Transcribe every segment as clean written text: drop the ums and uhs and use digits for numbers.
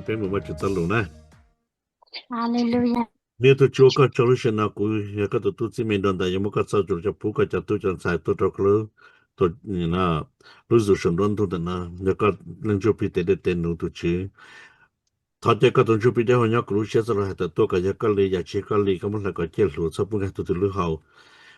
chụp bên một mà chụp tao luôn nè Hallelujah. nếu tôi chúa có solution nào cũng có tôi chỉ mình đơn giản một cái sao chụp cho phụ cái cho tôi cho sai tôi cho tôi na lúc dù sân đơn tôi na nếu có lần chụp bị để tên nó tôi chỉ thọ cho cái tuần chụp bị để họ nhớ cũng sẽ rồi hết tôi cái cái lý giải chỉ cái lý cái mà là cái chế độ sau bữa tôi lưu hậu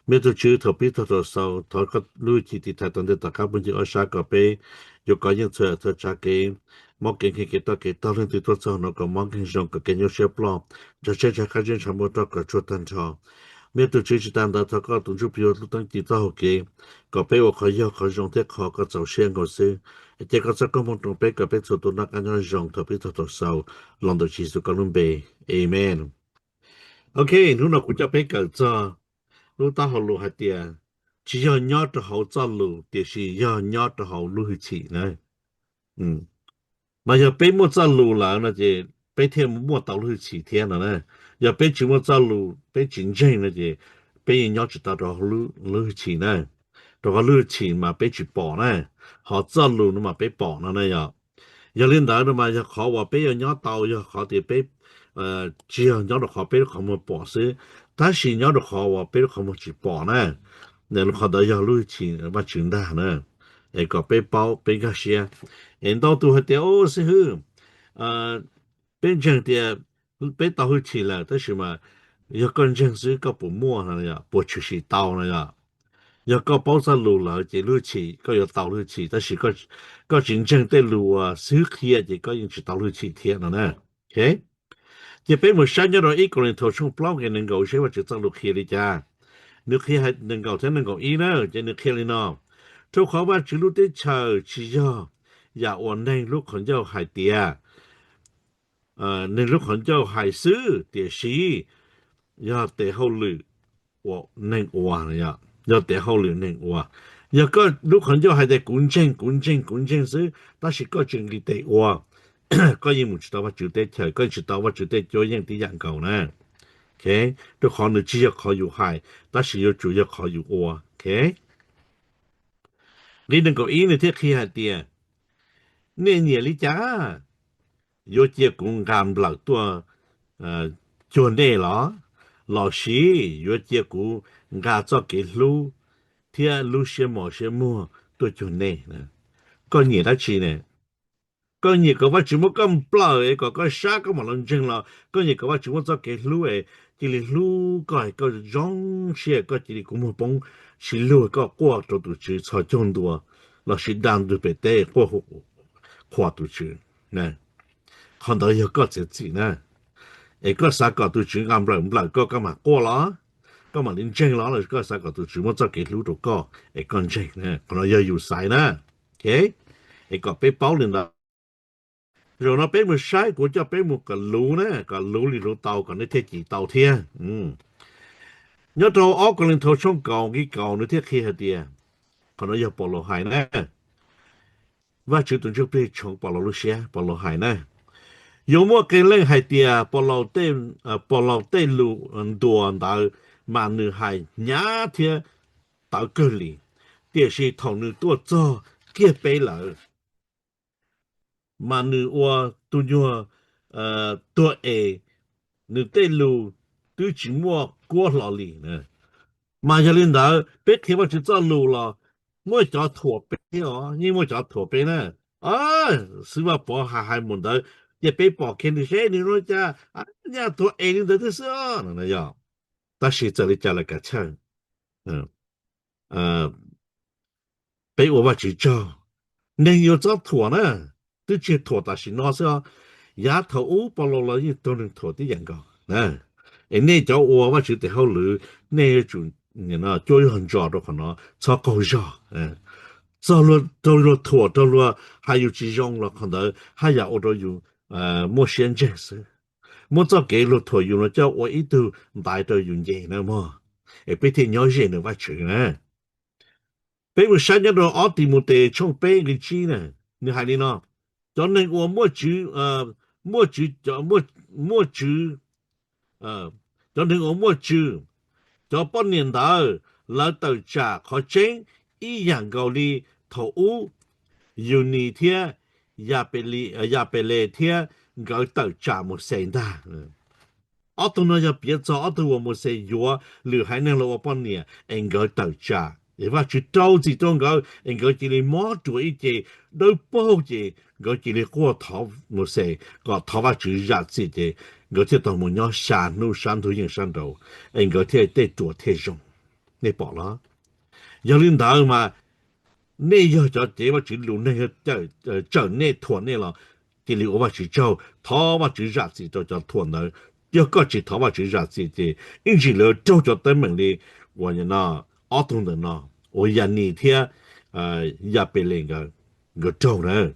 mấy tôi chữ thọ biết thọ sau thọ cái lưu chỉ thì thay tuần để tất cả bên chỉ ở xa cái bên有个人做查给，莫给给到人对多少那个莫给上个给有些不咯，这看见全部到个做单超，面对这些单的他个动作比如当地到给，个被我可以可用的可个走线个是，这个这个么东北个被做到那个那用特别多少，让到其实个伦北，Amen。OK，你那国家被个做，你打好路还点，只要鸟的好走路，就是要鸟的好路去起呢。嗯，mà giờ bé mua ra lù là nó gì bé thêm mua tàu lù chỉ thiên rồi nè giờ bé chỉ mua ra lù bé chính tranh là gì bé nhớ chỉ tàu đó lù lù chỉ nè đó lù chỉ mà bé chỉ bỏ nè họ ra lù nó mà bé bỏ nó này giờ giờ lên đó nó mà giờ họว่าbé nhớ tàu giờ họ thì bé chỉ nhớ được họ bé không muốn bỏ xí但是nhớ được họว่าbé không muốn chỉ bỏ nè nên họ đó giờ lù chỉ mà chuyển ra nè cái có bé bao bé cái gì人到都还掉哦是呵，变成的被倒回去了，但是嘛，要跟正是个不摸了呀，不出是倒了呀，要个包在路了，这路去个要倒路去，但是个真正的路啊，是去啊，这个用去倒路去天了呢，OK，这边我想要到一个人头上不给能够，所以我就走路去的家，你去还能够才能够一呢，这你去了呢，做好ว่า只路的车只要。อย่าอ่อนในลูกของเจ้าหายเตียในลูกของเจ้าหายซื้อเตียชีอย่าเตะเขาหรือว่าหนึ่งว่าเนี่ยอย่าเตะเขาหรือหนึ่งว่าอย่าก็ลูกของเจ้าหายแต่กุญเจงซื้อ但是ก็จึงรีเตะว่าก็ยังไม่知道ว่าจุดเตะเฉยก็知道ว่าจุดเตะจะยังที่อย่างเก่านะโอเคทุกคน呢只要可以หาย但是要主要可以ว่าโอเค你能够一呢ที่ขี้หายเตียเนี่ยลิจ้า 有些公干不了多，做内了，老师有些公干做给路，天路些么都做内呢，个你的去呢，个你个我怎么咁不了诶，个啥个冇认真了，个你个我怎么做给路诶，这里路个容些个这里公么帮，是路个过都去操众多，老师当都被带过跨都去呢。看到有个自己呢，個啥個都轉啱唔嚟個咁嘛過啦，咁嘛連正攞嚟個啥個都轉冇咗幾路度個，乾正呢，可能要晒呢，OK，個被包連啦，然後被冇晒，我就被冇個路呢，個路裏路到個你睇幾到天，有到我個人頭上講幾講你睇佢係點，可能要保留係呢，ว่าจุดต้องไปชง保留路些，保留係呢。有么个人还dia 保留对路多到嘛女孩伢天到这里，这是同你多做结背了，嘛女我都要多爱，你对路都寂寞过老里呢，嘛要领导别听我去走路了，我叫驼背哦，因为我叫驼背呢，啊，是吧？不还没得。也被保看的些，你说家啊，人家多爱你的是哦，那样，但是这里加了个称，嗯被我们去找，能有找妥呢，都去妥的是那是哦，丫头乌巴罗了也都能妥的样个，那叫我去得好路，那种你那就有很早的可能超高效，到了妥到了，还有几种了，可能还有我都有莫先见识。muốn cho cái lột thổi dùng nó cho我一度大到用嘢呢嘛，俾天有嘢呢挖出呢，俾我想一到我地冇地冲俾你知呢，你係你咯，就你我莫煮就你我莫煮，就半年頭老豆家可整一樣高哩頭烏，有你天也被嚟天。搞到炸么生的，我都那要别做，我都我么生药，留还能了我半年，应该到炸。因为去招子中搞，应该这里摸住一节，都包节，我这里过头么生，个头发就热子的，我这到么样山路山头影山头，应该贴得做贴上，你饱了，有领导嘛？你要就这话只路那个叫那拖那了，这里我话只叫他话只热子就叫拖呢，要个只他话只热子的，因此了就叫登门的，我呢阿东的呢，我呀你天也被那个招呢，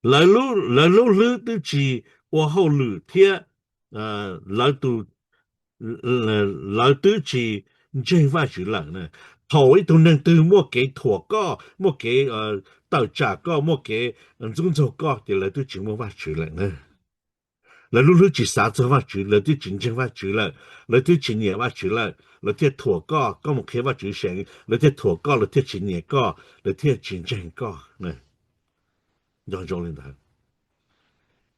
来路的只我后路天来都来都只真话是人呢。头一度能对莫给妥个，莫给到家个，莫给中作个，就来对节目发出来呢。来路路只啥子发出来，对竞争发出来，来对青年发出来，来对妥个，个莫开发出成，来对妥个，来对青年个，来对竞争个呢。要做领导，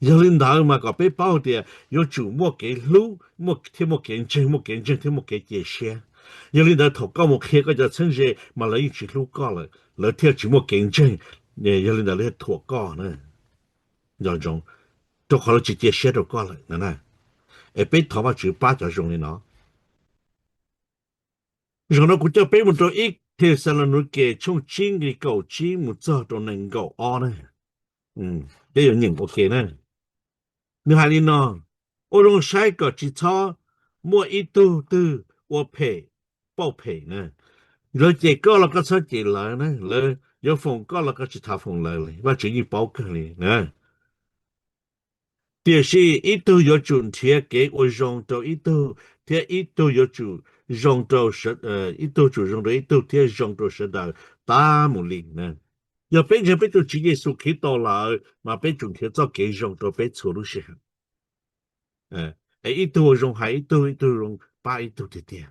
要领导嘛个被包的，要做莫给路，莫天莫给争，莫给争，天莫给界限。有领导头高莫开个就城市嘛来一起路高了，来天只莫竞争，有领导来脱高呢，要种都可能直接写到高了，呢，哎，被头发就八角用的呢，用到国家北门到一天上了那个从今的高级木造都能够啊呢，这有人 OK 呢，你还哩呢，我用晒个基础，莫一度都我赔报赔呢。rồi chỉ có là có sao chỉ lại nè rồi giờ phòng có là có chỉ thả phòng lại và chỉ như bảo cái này nè điều gì ít tu có chuẩn thiết kế ở trong đầu ít tu thì ít tu có chủ trong đầu sẽ ít tu chủ trong đầu ít tu thì trong đầu sẽ đào ta một linh nè giờ bên trên bên tu chỉ є số khí to lại mà bên chuẩn thiết cho cái trong đầu bên số lúc sẽ ít tu ở trong hai ít tu trong ba ít tu thì tiền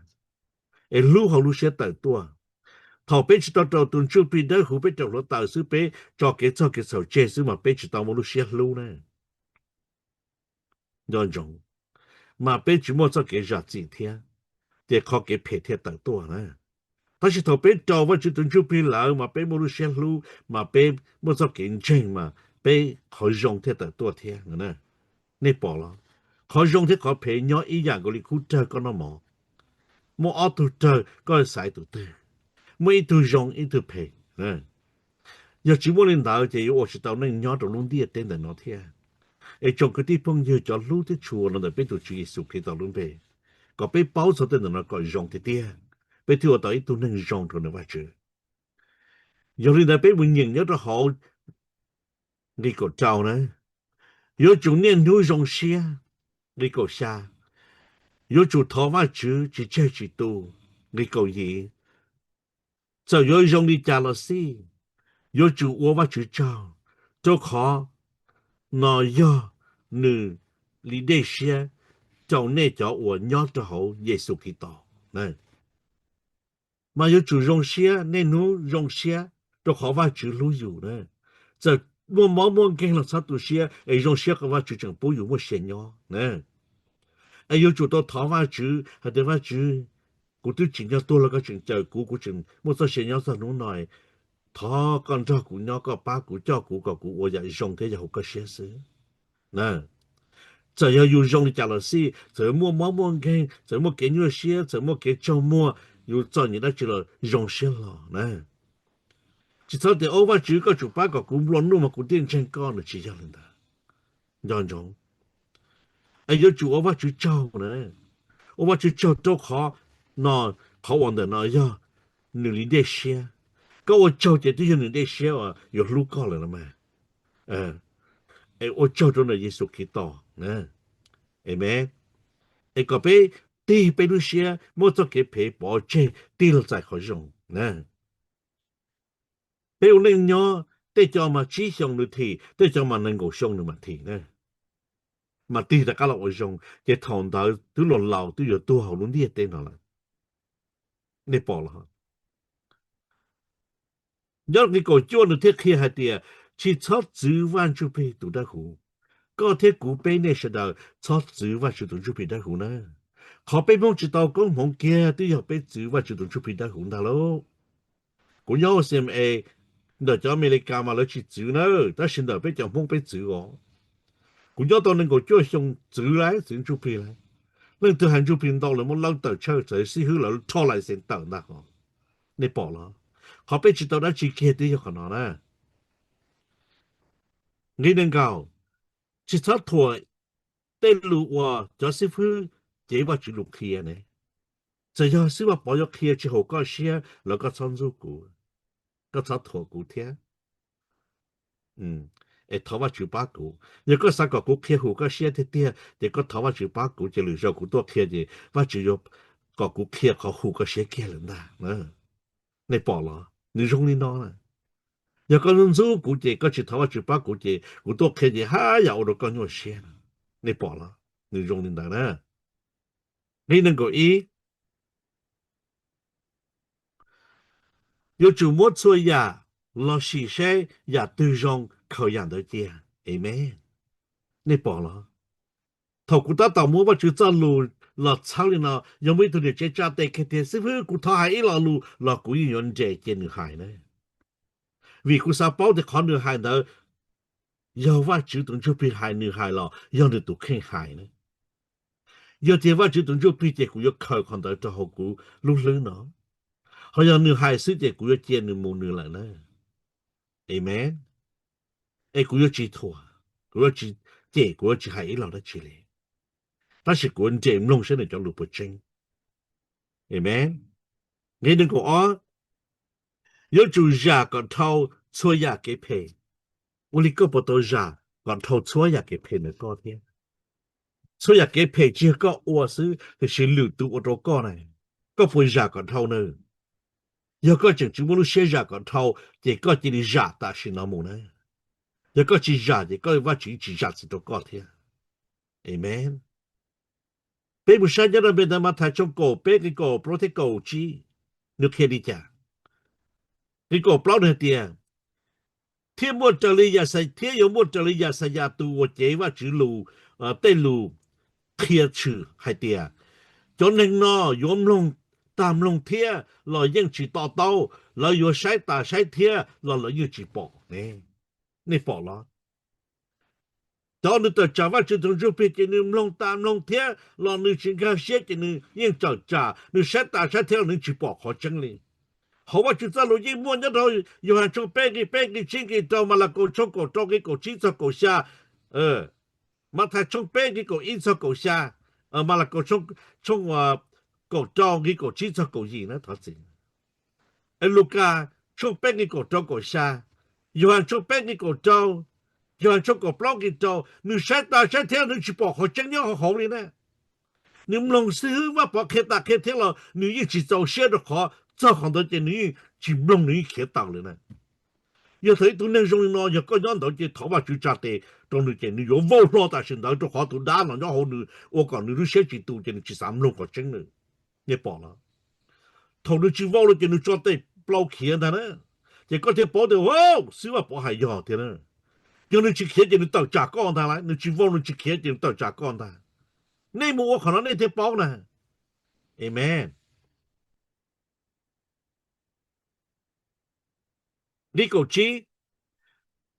lúc họ lúc sẽ tới tua thọ bé chỉ tao tao tuần trước bị đỡ hụt bé trâu nó tạo sư bé cho cái sầu chè sư mà bé chỉ tao muốn lúc xé luôn nè nhon rong mà bé chỉ muốn cho cái giặt gì thế để khó cái phê thế tao tua nè ta chỉ thọ bé trâu và chỉ tuần trước bị lỡ mà bé muốn lúc xé luôn mà bé muốn cho cái chân mà bé khỏi rong thế tao tua thế nè nè bỏ lo khỏi rong thế khỏi phê nhỏ ý dạng của lịch khu trời con nó mò ở tụ trời có sai tụ trời mỗi tụ rong ít tụ phê nè giờ chỉ muốn lên đảo thì tôi sẽ tao nên nhớ được luôn đi tên là nó thế ở trong cái địa phương như cho lúc thì chùa nó là bên tổ chức sự kiện tao luôn về có bên bảo số tên là nó gọi rong thì tia bên thì tôi tôi nên rong rồi nó vậy chứ giờ lên đảo bên mình nhìn nhớ đó họ đi cổ trâu này giờ chúng nên nuôi rong xe đi cổ xa giờ chủ thọ mà chứ chỉ chơi chỉ tu đi cổ gì giờ giờ rong đi trả là gì giờ chủ ô mà chữ trâu cho khó nó do nữ lý đề xe trong này cho我 nhớ cho hậu Giêsu Kitô này mà有主用xe nên nó用xe cho họ vào chữ lưu dụ này giờ mỗi cái là sao tụ xe ấy dùng xe cái vào chữ chẳng bố dụ một xe nhỏ này ấy有主到thọ vào chữ hay để vào chữ cụ tôi chỉ cho tôi là cái chuyện trời cụ chừng một số xe nhỏ sao nó nói thọ con cho cụ nhỏ có ba cụ cho cụ có cụ 我也用这就好个些事呢只要有用的加了些，怎么看，怎么给你些，怎么给周末又找你那去了用些了呢？只找点偶尔几个就八个古乱弄嘛，古电线杆的起下来的，样种，哎，有就偶尔去找呢，偶尔去找都好，那好玩的那呀，你里的些，跟我找的这些你的些啊，有路高了嘛，我找着了耶稣基督呢，哎咩？có bé đi bé lúc xưa mua cho cái bé bỏ chơi đi là tại khỏi dùng nè bé lên nhỏ để cho mà chỉ dùng được thì để cho mà能够用的嘛thì nè mà đi là cái là ở dùng cái thằng đó từ lâu lâu từ giờ tôi học luôn đi tên nào là nè bỏ là nhớ cái cổ chúa được thiết khi hai tia chỉ chót chữ văn chú bé tụ đã hủ có thể cụ bên này sẽ đào cho chữ và chữ tụng chụp hình đã hùng nè họ bên mong chỉ tao có mong kia tuy họ bên chữ và chữ tụng chụp hình đã hùng đã lâu cũng nhau xem đợi cho America mà lấy chữ nữa ta xin đợi bên trong mong bên chữ ó cũng nhau tao nên có cho xong chữ lại chữ chụp hình lại nên từ hàng chụp hình到了我老豆车仔是去了拖来先等的哈你bỏ了họ bên chỉ tao đã chỉ kia đi cho nó nè你能够chỉ thoát thôi tên lũ wa cho sư phụ chế vào chữ lục kia này giờ giờ sư phụ bảo cho kia chỉ hồ có xe là có sản xuất cũ có sản thổ cũ thế thảo vào chữ ba cũ nếu có sản cũ kia hồ có xe thế thế thì có thảo vào chữ ba cũ chỉ lựa chọn cũ多kia thì vào chữ có cũ kia có hồ có xe kia lần đó này bỏ了你容易孬呢nếu có sản xuất cũ thì có chỉ thảo vào chữ ba cũ thì cũ多kia thì ha ya我都干咗xe你bỏ了你容易孬呢你能够有主摸错呀，老是谁呀对上考养的姐，amen。你饱了，头骨打倒摸把就走路，老操里呢，有没同你这家带开的，是不是骨头还一老路，老古一人这见女孩呢？vì cô sao bảo de con nữ hài nữa, giờว่าchủ động cho bị hại nữ hài lo, giờ được tụ khen hài nữa. Giờ thìว่า主動cho bị cái cô yêu cầu con tới cho họ cô lúc lớn nó. Họ giờ nữ hài sự cái cô yêu见nữ mù nữ lại nữa. Amen. Cô yêu chỉ thua, cô yêu chỉ cái cô yêu chỉ hại lo đó chỉ lệ. 但是cô yêu弄生的叫路不正。Amen. Nghe đừng có ó, yêu chủ giả còn thâu xua giả cái phê. 我哋個報道giả còn thâu xua giả cái phê nữa có thế. 所以嘅皮只個我是就是流度我都講呢，個背下個頭呢，有個正主我都寫下個頭，這個這裡下但是那麼呢，有個只下，這個我只下是都講的 ，Amen。俾唔上一個俾他媽太中國，俾個個 protect 個知，你睇你講，你個 protect 啲。天末这里也是天有末这里也是也都我这话之路对路贴去还的，cho nên nó yếm long tam long thia là những chỉ tao tao là yo sai ta sai thia là như chỉ bỏ nè nè bỏ lo cho nên tôi trả vào chỉ trong chỗ bị cái niệm long tam long thia là như chỉ cái xe cái như những trả như sai ta sai thia như chỉ bỏ khó chân liền họว่าจุดนั้นเรายิ่งม้วนยัดเราอยู่ห่างช่องเป๊กชิ้นกี่ตัวมาละกูช่องกูตรงกี่กูชิ้นช่องกูชามาถ้าช่องเป๊กกี่กูอินช่องกูชามาละกูช่องกูตรงกี่กูชิ้นช่องกูยีนะท้อสิลูกาช่องเป๊กกี่กูตรงกูชาอยู่ห่างช่องเป๊กกี่กูตรงอยู่ห่างช่องกูปล้องกี่ตัวนึกใช้ตาใช้เท้านึกจีบบอกเขาจังยังเขาเลยนะนึกลงซื้อว่าบอกเคตาเคเท้าเรานึกยิ่งจีโจเชื่อดขอ这很多的你只弄你看到了呢，有时都那种呢，有个人到这头发就扎的，到你这你有网络的现在都好多大了，然后你我讲你都写几多这你去三弄个真的，你饱了，头你去网络这你抓的不看的呢，这个天包的哦，是话不还要的呢，叫你去看这你到家讲他来，你去网络去看这你到家讲他，你么我可能那天包呢，Amen。你个知，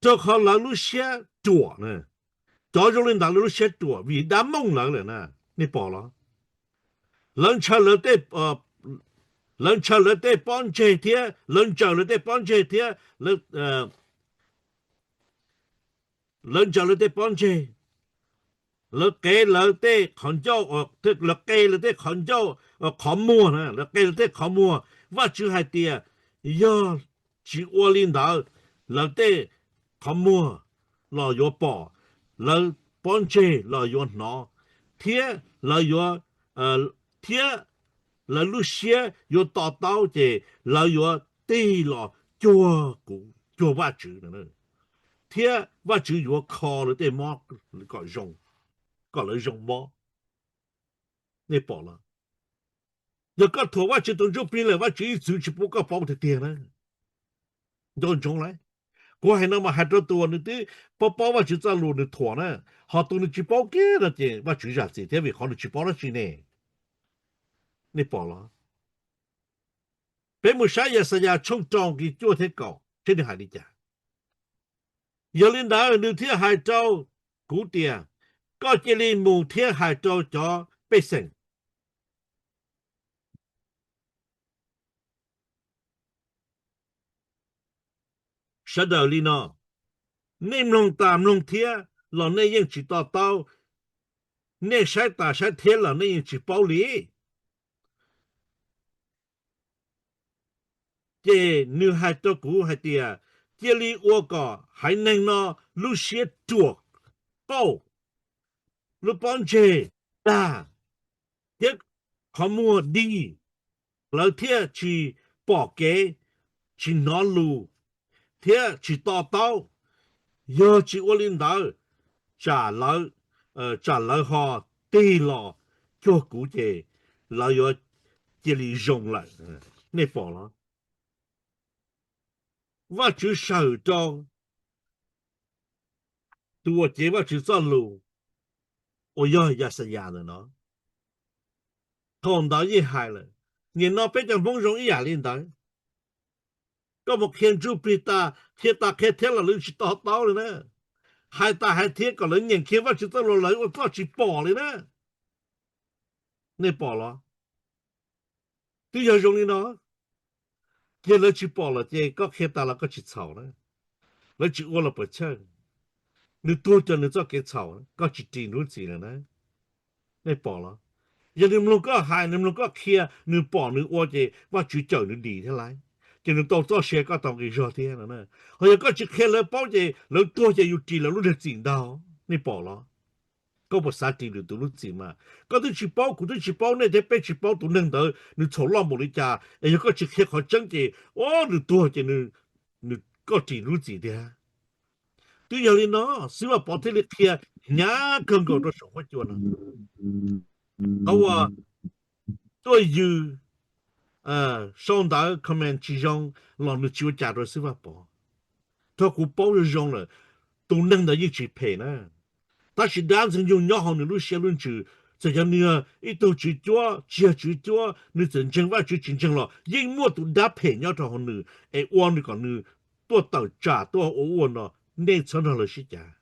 这好老路些多呢，早就领导路些多，为难蒙人了呢，你饱了，人吃了得人吃了得帮这天，人吃了得帮这天，人吃了得帮这，了给了得看照这了给了得看照看摸呢，了给了得看摸，我就还得要。chỉ qua linh đạo là để không mua là do bỏ là bọn trẻ là do nó thế là do thế là lúc xưa do tạo tạo thì là do đây là chùa vợ chữ nữa thế vợ chữ do khó là để mà gọi là rong mò nên bỏ là giờ các thổ vợ chữ tổng chụp pin là vợ chữ chữ chỉ bố có bao nhiêu tiền nữa 都中来，古 của hai nó mà haiตัวnữa tí bảoว่าchỉ cho luôn được thua nè họ tụi nó chỉ bảo kia là gì và chủ giả gì thế vì họ nó chỉ bảo nó chỉ nè nè bảo lo bên một sáng giờ sáng giờ冲撞cái chỗ thế cầu thế này hay đi chả giờ lên đó nửa thiên hai châu cũ tiền có chỉ lên mù thiên hai châu cho bê sinh sau đó lên nó nên lòng tam lòng thiên là nên những chỉ tao tao nên sai ta sai thiên là nên những chỉ bảo lý chế nửa hai châu cũ hai tiền chế li ô cỏ hai nên nó lu xế chuột bao lu bón chê ta tiếc họ mua đi lỡ thiệt chỉ bỏ kế chỉ nó lù thiệt chỉ to tao giờ chỉ ô linh đạo trả lời họ tì lò cho cụ thể là giờ chỉ lý dùng lại nè bỏ nó và chữ sở trong tua chế và chữ cho lù ôi giờ ya sẽ ya rồi nó còn đó gì hại rồi nhìn nó bây giờ bông rong ý à linh đạo có một thiên chú pita thiên ta khe thế là lưng chỉ to tao rồi nè hai ta hai thiên còn lớn nhìn kia và chỉ tao lấy và tao chỉ bỏ rồi nè nè bỏ lo tuy giờ dùng đi nó kia lấy chỉ bỏ là gì có khe ta là có chỉ xào nè lấy chỉ ô là bớt chân nếu tôi cho nếu cho cái xào có chỉ tiền nữa gì nữa nè nè bỏ lo giờ nếu lúc có hai nếu lúc có kia nếu bỏ nếu ô gì và chỉ chờ nếu đi thế lại cho nên tôi cho xe có tàu cái rõ thế nè hồi có chỉ khe lấy bao gì lấy tôi chỉ yêu chỉ là lúc được tiền đâu nè bỏ lo có một xã tiền được tụi lúc gì mà có tôi chỉ bao cũng tôi chỉ bao này thế bé chỉ bao tụi nâng đỡ nếu chỗ lo một lý cha ấy có chỉ khe họ chân gì ô nếu tôi chỉ nếu có tiền lúc gì thế tuy nhiên nó xíu mà bỏ thế lịch kia nhá cần cầu nó sống quá chuột à tôi dư xong đã comment chỉ trong lòng nó chịu trả rồi xíu mà bỏ tôi cũng bao nhiêu trong rồi tụi nâng đỡ như chỉ pay nè ta chỉ đang dùng dùng nhỏ hơn nữa xe luôn chứ这样呢，一都去做，去做，你真正话去真正了，因么都打配鸟着好呢，哎，我那个呢，多到家多我呢，你成了了是家，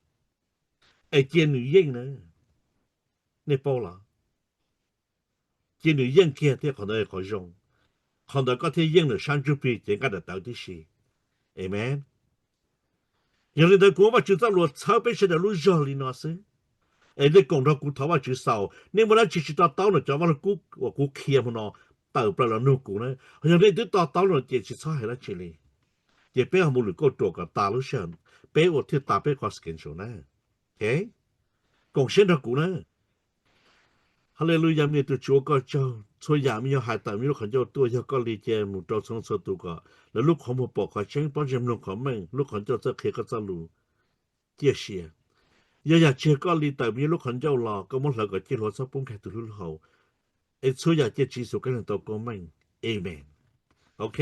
哎，见女人呢，你包了，见女人看的可能好用，看到个天人了三十倍，人家的到底是，amen。有人在国外就在路草背上的路上里那是。ấy để cùng đó cũng tháo vào chữ sau nên mà nó chỉ tao nó cho vào nó cú kia mà nó tao bờ là nụ cú này hồi nãy tôi tao nó chỉ sao hay là chỉ li chỉ bé không được có chỗ cả ta lúc sáng bé ở thiết ta bé có skin số này ok cùng xem đó cú này hallelujah mi tôi chúa có cho thôi giả mi hai tại mi lúc hắn cho tôi cho có lý giải một trâu sống sơ tu cả là lúc không một bỏ khỏi tránh bao giờ lúc không mình lúc hắn cho tôi khi có sao lù chia sẻ giờ chưa có lý tại vì lúc hắn châu lò có một lần có chế độ sắp bung khai từ lúc hậu ấy số giờ chế chỉ số cái lần tàu của mình amen ok